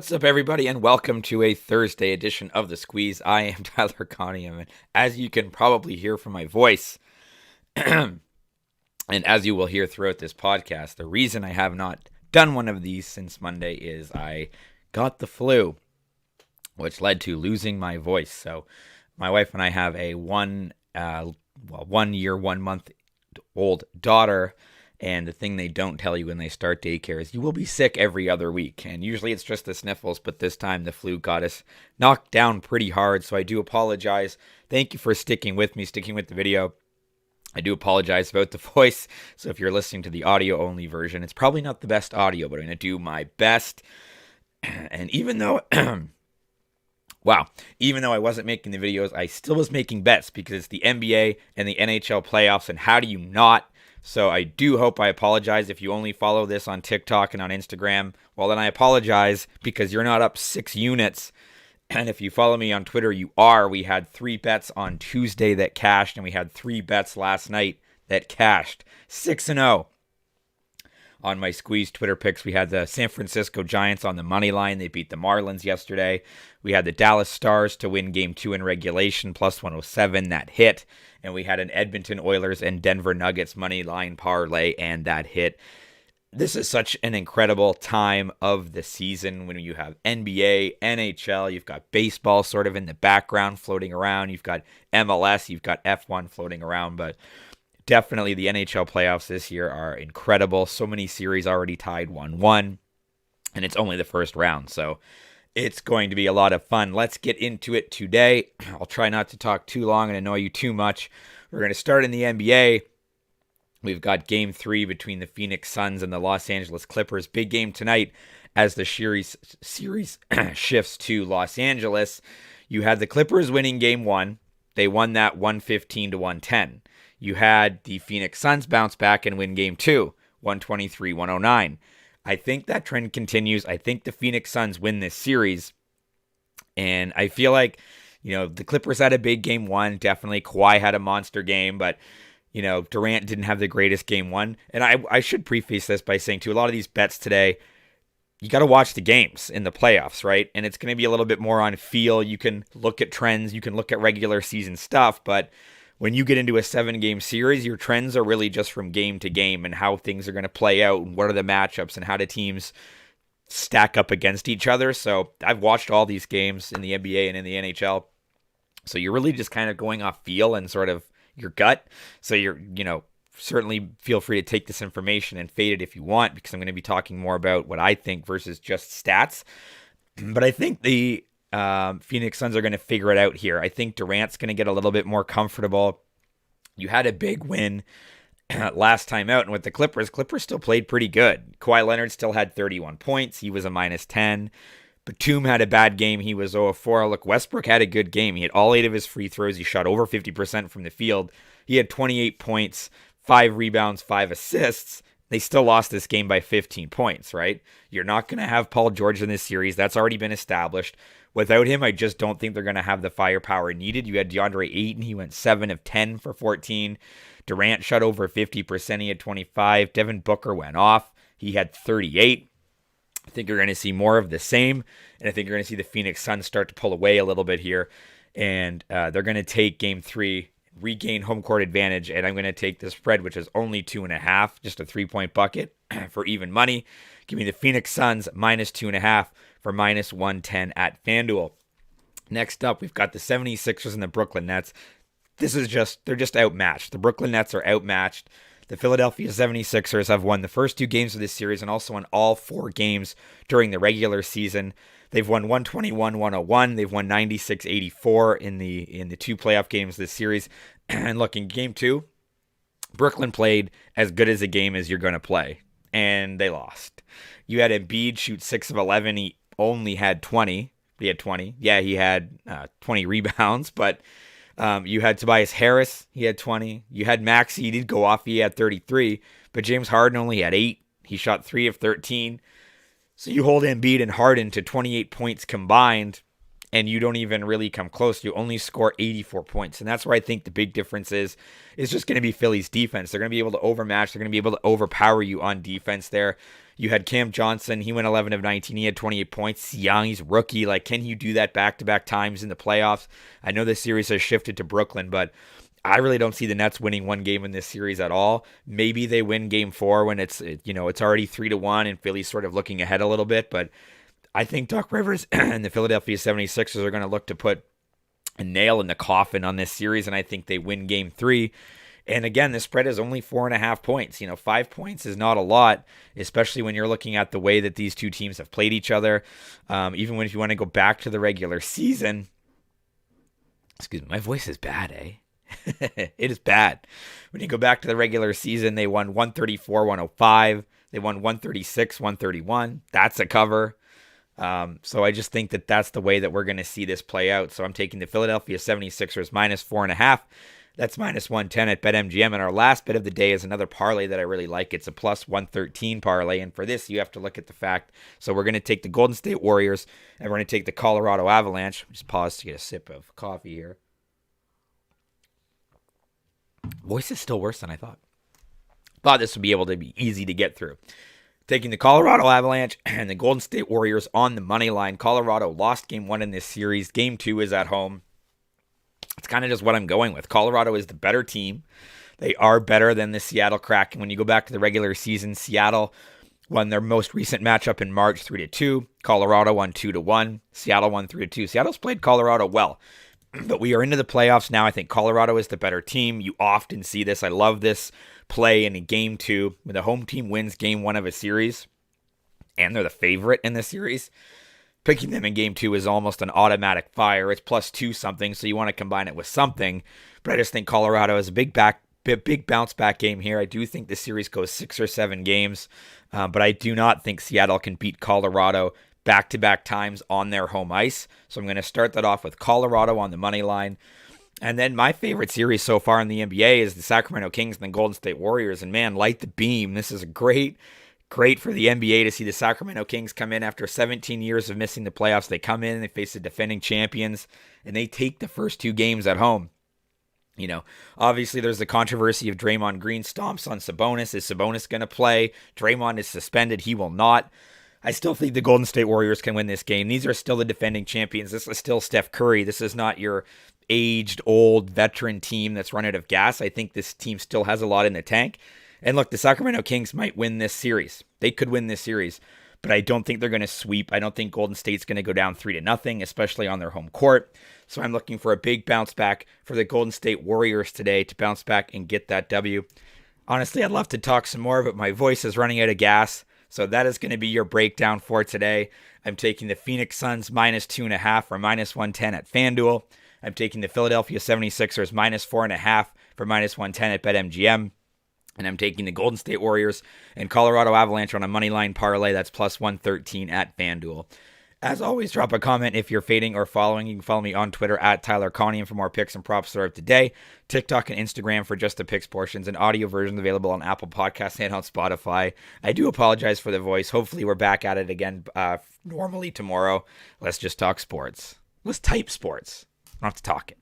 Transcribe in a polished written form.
What's up, everybody, and welcome to a Thursday edition of The Squeeze. I am Tyler Cunningham, and as you can probably hear from my voice, and as you will hear throughout this podcast, the reason I have not done one of these since Monday is I got the flu, which led to losing my voice. So my wife and I have a 1 year, 1 month old daughter. And the thing they don't tell you when they start daycare is you will be sick every other week. And usually it's just the sniffles, but this time the flu got us knocked down pretty hard. So I do apologize. Thank you for sticking with the video. I do apologize about the voice. So if you're listening to the audio only version, it's probably not the best audio, but I'm going to do my best. And even though even though I wasn't making the videos, I still was making bets because it's the NBA and the NHL playoffs. And how do you not? So I do hope I apologize if you only follow this on TikTok and on Instagram. Well, then I apologize because you're not up 6 units. And if you follow me on Twitter, you are. We had 3 bets on Tuesday that cashed, and we had 3 bets last night that cashed. 6-0. On my Squeeze Twitter picks, we had the San Francisco Giants on the money line. They beat the Marlins yesterday. We had the Dallas Stars to win Game 2 in regulation, plus 107. That hit. And we had an Edmonton Oilers and Denver Nuggets money line parlay, and that hit. This is such an incredible time of the season when you have NBA, NHL, you've got baseball sort of in the background floating around. You've got MLS, you've got F1 floating around, but definitely the NHL playoffs this year are incredible. So many series already tied 1-1, and it's only the first round. So it's going to be a lot of fun. Let's get into it today. I'll try not to talk too long and annoy you too much. We're going to start in the NBA. We've got Game 3 between the Phoenix Suns and the Los Angeles Clippers. Big game tonight as the series shifts to Los Angeles. You had the Clippers winning Game 1. They won that 115-110. You had the Phoenix Suns bounce back and win Game 2, 123-109. I think that trend continues. I think the Phoenix Suns win this series. And I feel like, the Clippers had a big Game 1. Definitely Kawhi had a monster game, but, Durant didn't have the greatest Game 1. And I should preface this by saying, too, a lot of these bets today, you got to watch the games in the playoffs, right? And it's going to be a little bit more on feel. You can look at trends. You can look at regular season stuff, but when you get into a 7-game series, your trends are really just from game to game and how things are going to play out and what are the matchups and how do teams stack up against each other. So I've watched all these games in the NBA and in the NHL. So you're really just kind of going off feel and sort of your gut. So you're, certainly feel free to take this information and fade it if you want, because I'm going to be talking more about what I think versus just stats. But I think the Phoenix Suns are going to figure it out here. I think Durant's going to get a little bit more comfortable. You had a big win last time out, and with the Clippers still played pretty good. Kawhi Leonard still had 31 points. He was a -10. Batum had a bad game. He was 0-4. Look, Westbrook had a good game. He had all 8 of his free throws. He shot over 50% from the field. He had 28 points, 5 rebounds, 5 assists. They still lost this game by 15 points, right? You're not going to have Paul George in this series. That's already been established. Without him, I just don't think they're going to have the firepower needed. You had DeAndre Ayton. He went 7 of 10 for 14. Durant shot over 50%. He had 25. Devin Booker went off. He had 38. I think you're going to see more of the same. And I think you're going to see the Phoenix Suns start to pull away a little bit here. And they're going to take Game 3, regain home court advantage. And I'm going to take the spread, which is only 2.5, just a 3-point bucket for even money. Give me the Phoenix Suns -2.5 for -110 at FanDuel. Next up, we've got the 76ers and the Brooklyn Nets. They're just outmatched. The Brooklyn Nets are outmatched. The Philadelphia 76ers have won the first 2 games of this series and also won all 4 games during the regular season. They've won 121-101. They've won 96-84 in the 2 playoff games this series. And look, in Game 2, Brooklyn played as good as a game as you're going to play, and they lost. You had Embiid shoot 6 of 11. He only had 20. He had 20. Yeah, he had 20 rebounds, but you had Tobias Harris. He had 20. You had Maxey. He did go off. He had 33, but James Harden only had 8. He shot 3 of 13. So you hold Embiid and Harden to 28 points combined, and you don't even really come close. You only score 84 points. And that's where I think the big difference is just going to be Philly's defense. They're going to be able to overmatch. They're going to be able to overpower you on defense there. You had Cam Johnson. He went 11 of 19. He had 28 points. Young, he's rookie. Like, can you do that back-to-back times in the playoffs? I know this series has shifted to Brooklyn, but I really don't see the Nets winning one game in this series at all. Maybe they win game 4 when it's already 3-1 and Philly's sort of looking ahead a little bit, but I think Doc Rivers and the Philadelphia 76ers are going to look to put a nail in the coffin on this series, and I think they win game 3. And again, the spread is only 4.5 points. 5 points is not a lot, especially when you're looking at the way that these two teams have played each other. Even if you want to go back to the regular season. Excuse me, my voice is bad, eh? It is bad. When you go back to the regular season, they won 134-105. They won 136-131. That's a cover. So I just think that that's the way that we're going to see this play out. So I'm taking the Philadelphia 76ers minus 4.5. That's minus 110 at BetMGM. And our last bet of the day is another parlay that I really like. It's a plus 113 parlay. And for this, you have to look at the fact. So we're going to take the Golden State Warriors and we're going to take the Colorado Avalanche. Just pause to get a sip of coffee here. Voice is still worse than I thought. Thought this would be able to be easy to get through. Taking the Colorado Avalanche and the Golden State Warriors on the money line. Colorado lost game 1 in this series. Game 2 is at home. It's kind of just what I'm going with. Colorado is the better team. They are better than the Seattle Kraken. When you go back to the regular season, Seattle won their most recent matchup in March 3-2. Colorado won 2-1. Seattle won 3-2. Seattle's played Colorado well. But we are into the playoffs now. I think Colorado is the better team. You often see this. I love this play in a game 2 when the home team wins game 1 of a series and they're the favorite in the series. Picking them in game 2 is almost an automatic fire. It's plus 2 something, so you want to combine it with something. But I just think Colorado is a big bounce back game here. I do think the series goes 6 or 7 games, but I do not think Seattle can beat Colorado back-to-back times on their home ice. So I'm going to start that off with Colorado on the money line. And then my favorite series so far in the NBA is the Sacramento Kings and the Golden State Warriors. And man, light the beam. This is great for the NBA to see the Sacramento Kings come in after 17 years of missing the playoffs. They come in, they face the defending champions, and they take the first 2 games at home. Obviously there's the controversy of Draymond Green stomps on Sabonis. Is Sabonis going to play? Draymond is suspended. He will not. I still think the Golden State Warriors can win this game. These are still the defending champions. This is still Steph Curry. This is not your aged, old, veteran team that's run out of gas. I think this team still has a lot in the tank. And look, the Sacramento Kings might win this series. They could win this series, but I don't think they're going to sweep. I don't think Golden State's going to go down 3-0, especially on their home court. So I'm looking for a big bounce back for the Golden State Warriors today to bounce back and get that W. Honestly, I'd love to talk some more, but my voice is running out of gas. So that is going to be your breakdown for today. I'm taking the Phoenix Suns minus 2.5 or minus 110 at FanDuel. I'm taking the Philadelphia 76ers minus 4.5 for minus 110 at BetMGM. And I'm taking the Golden State Warriors and Colorado Avalanche on a moneyline parlay. That's plus 113 at FanDuel. As always, drop a comment if you're fading or following. You can follow me on Twitter at Tyler Connie for more picks and props throughout the day. TikTok and Instagram for just the picks portions, and audio versions available on Apple Podcasts and on Spotify. I do apologize for the voice. Hopefully we're back at it again normally tomorrow. Let's just talk sports. Let's type sports. I don't have to talk it.